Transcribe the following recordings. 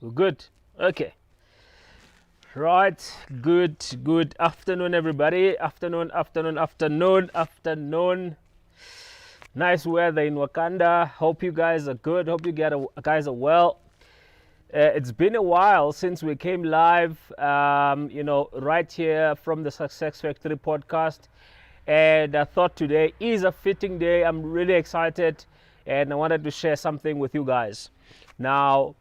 We're good. Okay. Right. Good afternoon, everybody. Afternoon. Nice weather in Wakanda. Hope you guys are good. Hope you guys are well. It's been a while since we came live, right here from the Success Factory podcast. And I thought today is a fitting day. I'm really excited and I wanted to share something with you guys. Now,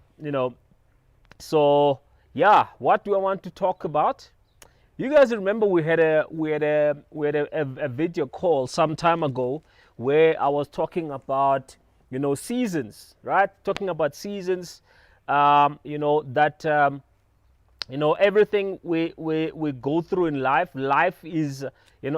so yeah, what do I want to talk about? You guys remember we had a video call some time ago where I was talking about seasons, right? Talking about seasons, everything we go through in life. Life is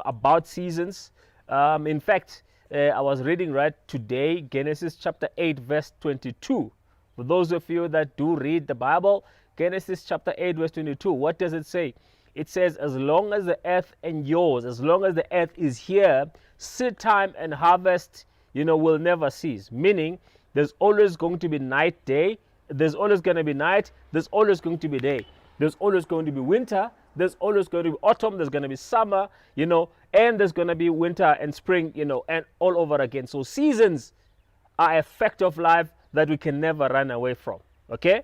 about seasons. In fact, I was reading right today Genesis chapter 8 verse 22. For those of you that do read the Bible, Genesis chapter 8 verse 22, what does it say? It says, as long as the earth endures, as long as the earth is here, seed time and harvest, will never cease. Meaning, there's always going to be night, day. There's always going to be night. There's always going to be day. There's always going to be winter. There's always going to be autumn. There's going to be summer, and there's going to be winter and spring, and all over again. So seasons are a fact of life that we can never run away from. Okay?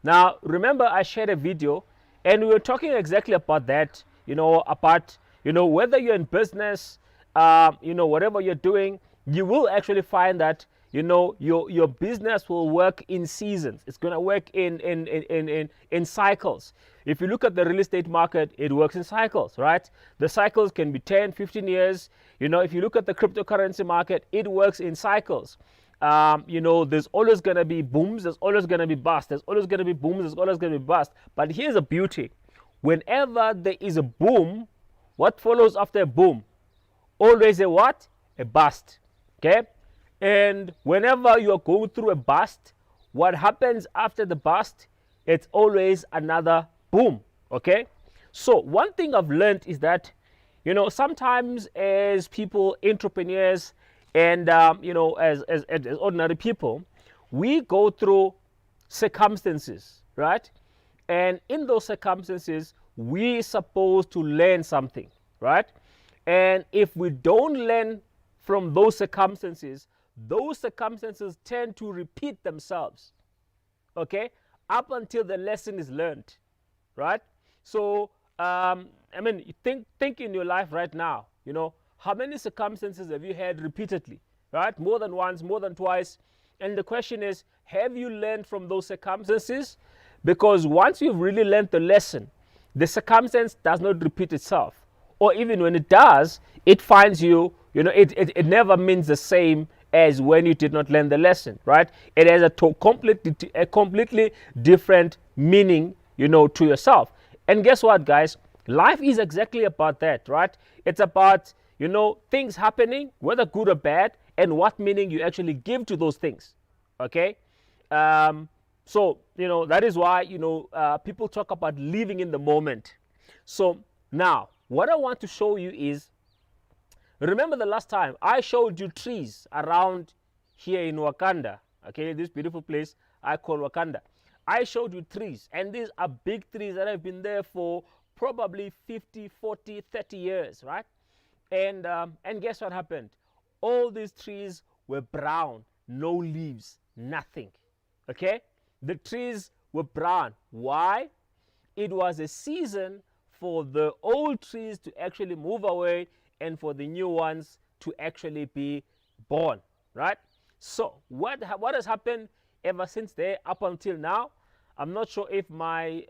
Now, remember I shared a video and we were talking exactly about that, whether you're in business, whatever you're doing, you will actually find that, your business will work in seasons. It's going to work in cycles. If you look at the real estate market, it works in cycles, right? The cycles can be 10, 15 years. If you look at the cryptocurrency market, it works in cycles. There's always going to be booms, there's always going to be bust, there's always going to be booms, there's always going to be bust. But here's the beauty. Whenever there is a boom, what follows after a boom? Always a what? A bust. Okay? And whenever you're going through a bust, what happens after the bust? It's always another boom. Okay? So one thing I've learned is that, sometimes as people, entrepreneurs, and as ordinary people, we go through circumstances, right? And in those circumstances, we're supposed to learn something, right? And if we don't learn from those circumstances tend to repeat themselves, okay? Up until the lesson is learned, right? So, think in your life right now, how many circumstances have you had repeatedly, right? More than once, more than twice. And the question is, have you learned from those circumstances? Because once you've really learned the lesson, the circumstance does not repeat itself. Or even when it does, it finds you, it never means the same as when you did not learn the lesson, right? It has a completely different meaning, to yourself. And guess what, guys? Life is exactly about that, right? It's about things happening, whether good or bad, and what meaning you actually give to those things. Okay? So, that is why, people talk about living in the moment. So now, what I want to show you is, remember the last time I showed you trees around here in Wakanda, okay, this beautiful place I call Wakanda. I showed you trees, and these are big trees that have been there for probably 50, 40, 30 years, right? And guess what happened? All these trees were brown, no leaves, nothing. Okay? The trees were brown. Why? It was a season for the old trees to actually move away and for the new ones to actually be born, right? So what has happened ever since there up until now? I'm not sure if my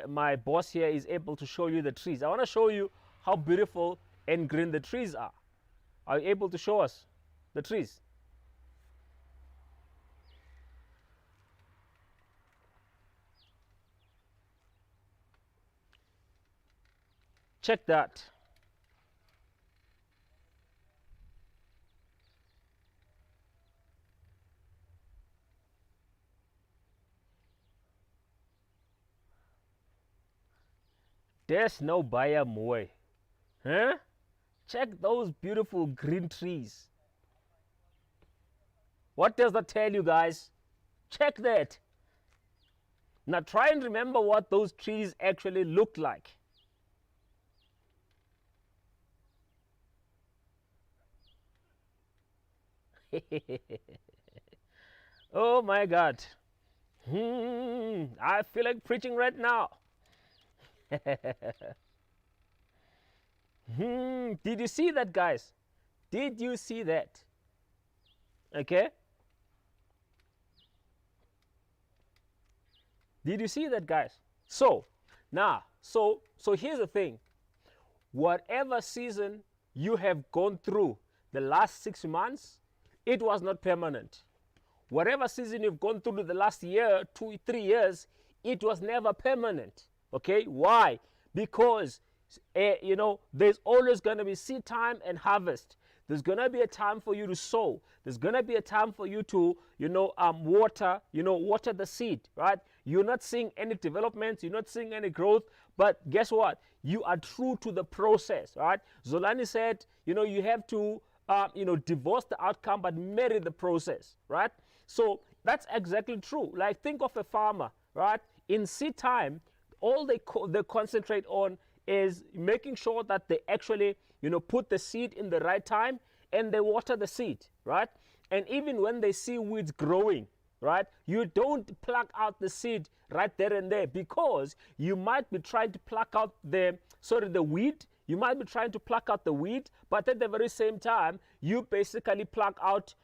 my boss here is able to show you the trees. I want to show you how beautiful and green the trees are. Are you able to show us the trees? Check that. There's no buyer more. Huh? Check those beautiful green trees. What does that tell you, guys? Check that. Now try and remember what those trees actually looked like. Oh my God. I feel like preaching right now. Did you see that, guys? Did you see that? Okay. Did you see that, guys? So now, so here's the thing. Whatever season you have gone through the last 6 months, it was not permanent. Whatever season you've gone through the last year, 2, 3 years, it was never permanent. Okay, why? Because there's always going to be seed time and harvest. There's going to be a time for you to sow. There's going to be a time for you to, water the seed, right? You're not seeing any development. You're not seeing any growth. But guess what? You are true to the process, right? Zolani said, you have to, divorce the outcome, but marry the process, right? So that's exactly true. Like, think of a farmer, right? In seed time, all they concentrate on is making sure that they actually, put the seed in the right time, and they water the seed, right? And even when they see weeds growing, right, you don't pluck out the seed right there and there, because you might be trying to pluck out the weed. You might be trying to pluck out the weed, but at the very same time, you basically pluck out,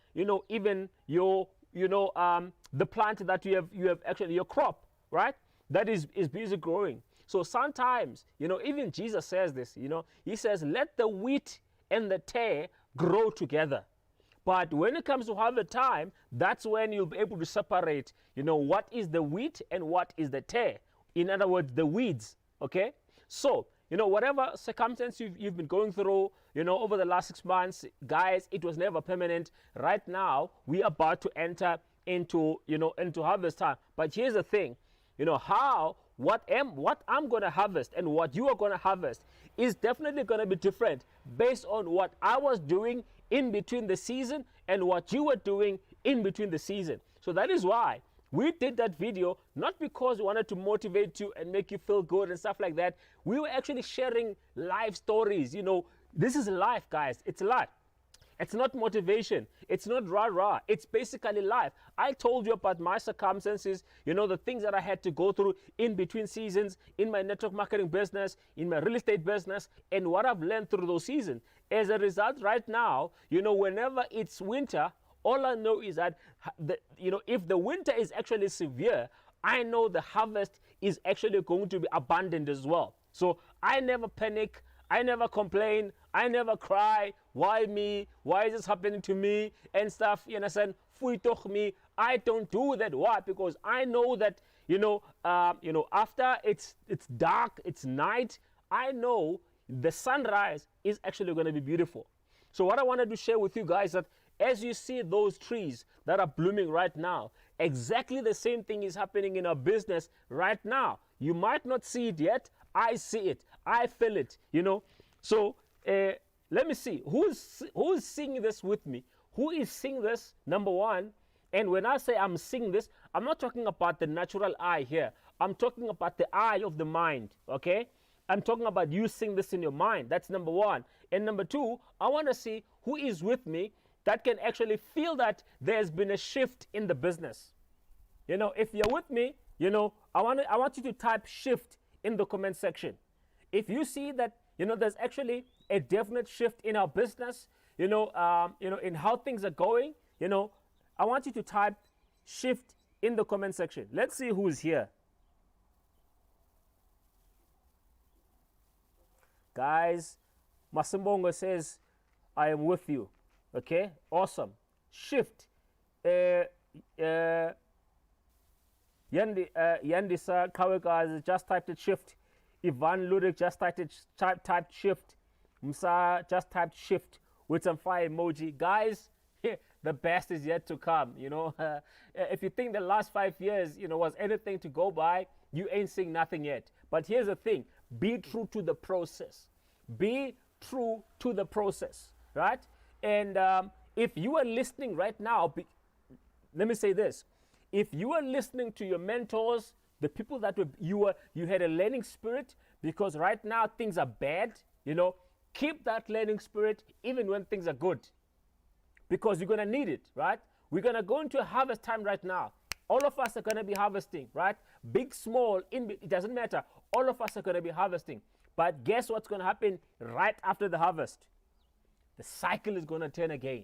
even your, the plant that you have actually, your crop, right? That is busy growing. So sometimes, even Jesus says this, he says, let the wheat and the tare grow together. But when it comes to harvest time, that's when you'll be able to separate, what is the wheat and what is the tare. In other words, the weeds, okay? So, whatever circumstance you've been going through, over the last 6 months, guys, it was never permanent. Right now, we are about to enter into harvest time. But here's the thing, what I'm going to harvest and what you are going to harvest is definitely going to be different based on what I was doing in between the season and what you were doing in between the season. So that is why we did that video, not because we wanted to motivate you and make you feel good and stuff like that. We were actually sharing life stories. This is life, guys. It's life. It's not motivation. It's not rah-rah. It's basically life. I told you about my circumstances, the things that I had to go through in between seasons, in my network marketing business, in my real estate business, and what I've learned through those seasons. As a result, right now, whenever it's winter, all I know is that, if the winter is actually severe, I know the harvest is actually going to be abundant as well. So I never panic. I never complain. I never cry. Why me? Why is this happening to me? And stuff. You understand? Fuitoch me. I don't do that. Why? Because I know that after it's dark, it's night. I know the sunrise is actually going to be beautiful. So what I wanted to share with you guys that as you see those trees that are blooming right now, exactly the same thing is happening in our business right now. You might not see it yet. I see it. I feel it, So let me see. Who's singing this with me? Who is singing this, number one? And when I say I'm singing this, I'm not talking about the natural eye here. I'm talking about the eye of the mind, okay? I'm talking about you sing this in your mind. That's number one. And number two, I want to see who is with me that can actually feel that there's been a shift in the business. If you're with me, I want you to type shift in the comment section. If you see that, there's actually a definite shift in our business, in how things are going, I want you to type shift in the comment section. Let's see who's here. Guys, Masimbongo says, I am with you. Okay, awesome. Shift. Yandisa Kaweka just typed it shift. Ivan Ludik just typed shift. Musa just typed shift with some fire emoji. Guys, the best is yet to come. If you think the last 5 years, was anything to go by, you ain't seeing nothing yet. But here's the thing: be true to the process. Be true to the process, right? And if you are listening right now, let me say this: If you are listening to your mentors, the people that you had a learning spirit, because right now things are bad, keep that learning spirit even when things are good, because you're going to need it, right? We're going to go into a harvest time right now. All of us are going to be harvesting, right? Big, small, it doesn't matter. All of us are going to be harvesting. But guess what's going to happen right after the harvest? The cycle is going to turn again.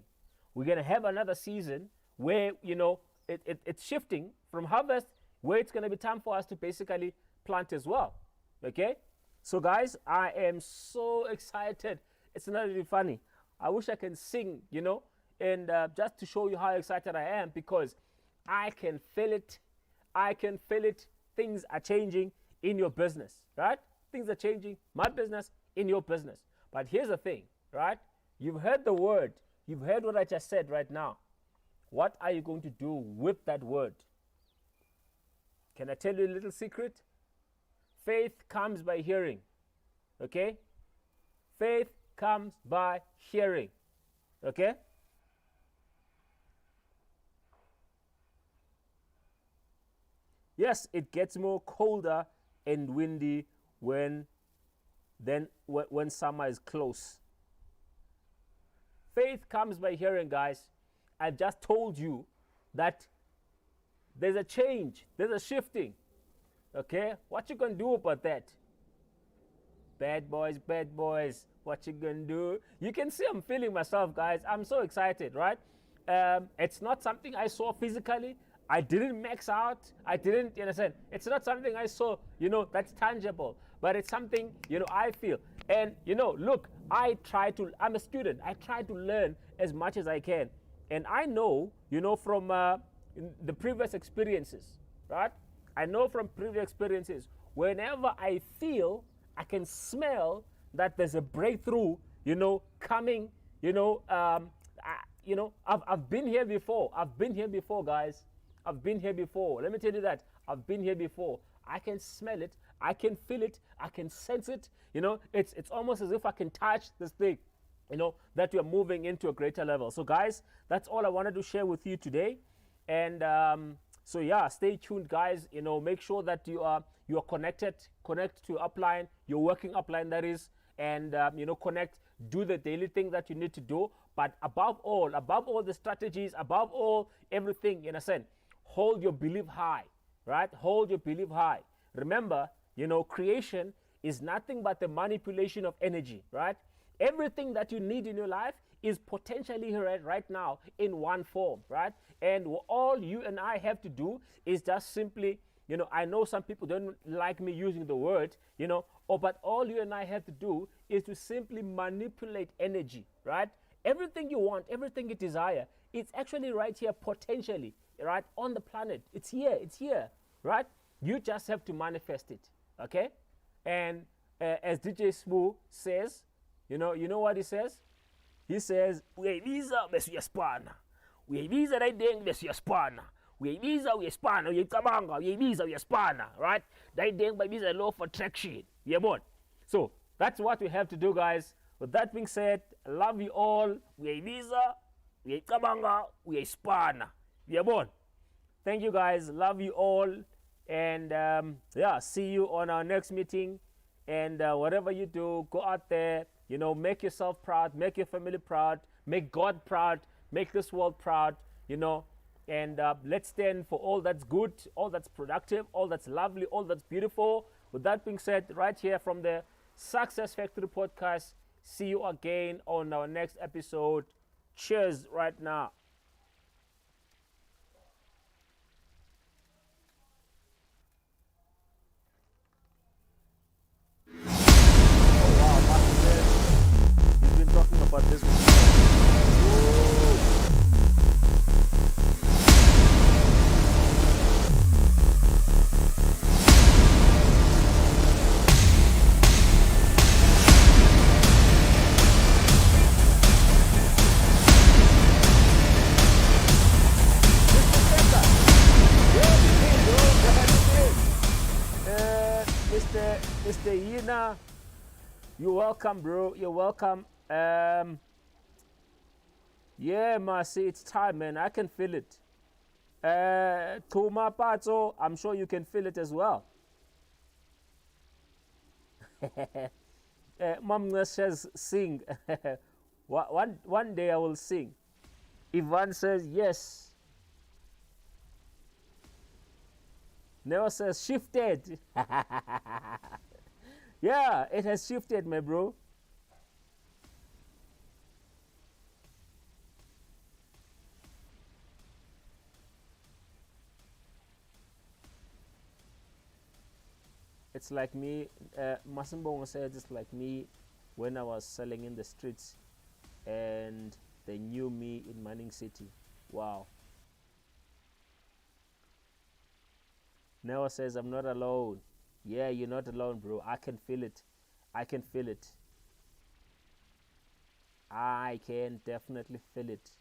We're going to have another season where, it's shifting from harvest, where it's going to be time for us to basically plant as well. Okay? So, guys, I am so excited. It's not really funny. I wish I can sing, and just to show you how excited I am, because I can feel it. I can feel it. Things are changing in your business, right? Things are changing, my business, in your business. But here's the thing, right? You've heard the word. You've heard what I just said right now. What are you going to do with that word? Can I tell you a little secret? Faith comes by hearing, okay? Faith comes by hearing, okay? Yes, it gets more colder and windy when summer is close. Faith comes by hearing, guys. I just told you that there's a change, there's a shifting. Okay? What you gonna do about that? Bad boys, what you gonna do? You can see I'm feeling myself, guys. I'm so excited, right? It's not something I saw physically. I didn't max out. I didn't, understand? It's not something I saw, that's tangible. But it's something, I feel. And, look, I'm a student. I try to learn as much as I can. And I know, from the previous experiences, right? I know from previous experiences, whenever I feel, I can smell that there's a breakthrough, coming, I've been here before. I've been here before, guys. I've been here before. Let me tell you that. I've been here before. I can smell it. I can feel it. I can sense it. It's almost as if I can touch this thing, that you're moving into a greater level. So, guys, that's all I wanted to share with you today. And so, yeah, stay tuned, guys. Make sure that you are connected. Connect to your upline, your working upline, that is. And, connect. Do the daily thing that you need to do. But above all the strategies, above all, everything, in a sense, hold your belief high, right? Hold your belief high. Remember, creation is nothing but the manipulation of energy, right? Everything that you need in your life is potentially right now in one form, right? And all you and I have to do is just simply, I know some people don't like me using the word, but all you and I have to do is to simply manipulate energy, right? Everything you want, everything you desire, it's actually right here potentially, right, on the planet. It's here, right? You just have to manifest it, okay? And as DJ Smooth says, you know what he says? He says, "Uyayibizwa bese uyasipana. Uyayibizwa dayideng bese uyasipana. Uyayibizwa uyasipana, uyayicabanga, uyayibizwa uyasipana," right? Dayideng bayibiza law of attraction. Yabona? So, that's what we have to do, guys. With that being said, I love you all. Uyayibizwa, uyayicabanga, uyayisipana. Yabona? Thank you, guys. Love you all. And see you on our next meeting. And whatever you do, go out there, make yourself proud, make your family proud, make God proud, make this world proud, and let's stand for all that's good, all that's productive, all that's lovely, all that's beautiful. With that being said, right here from the Success Factory podcast, see you again on our next episode. Cheers right now. Talking about this one. Mr. Yina, you're welcome, bro. You're welcome. Yeah, Marcy, it's time, man. I can feel it. Tuma Patso, I'm sure you can feel it as well. Mom says sing. one day I will sing. Ivan says yes. Neo says shifted. Yeah, it has shifted, my bro. It's like me, Masimbongo said, it's like me when I was selling in the streets and they knew me in Manning City. Wow. Neo says, I'm not alone. Yeah, you're not alone, bro. I can feel it. I can feel it. I can definitely feel it.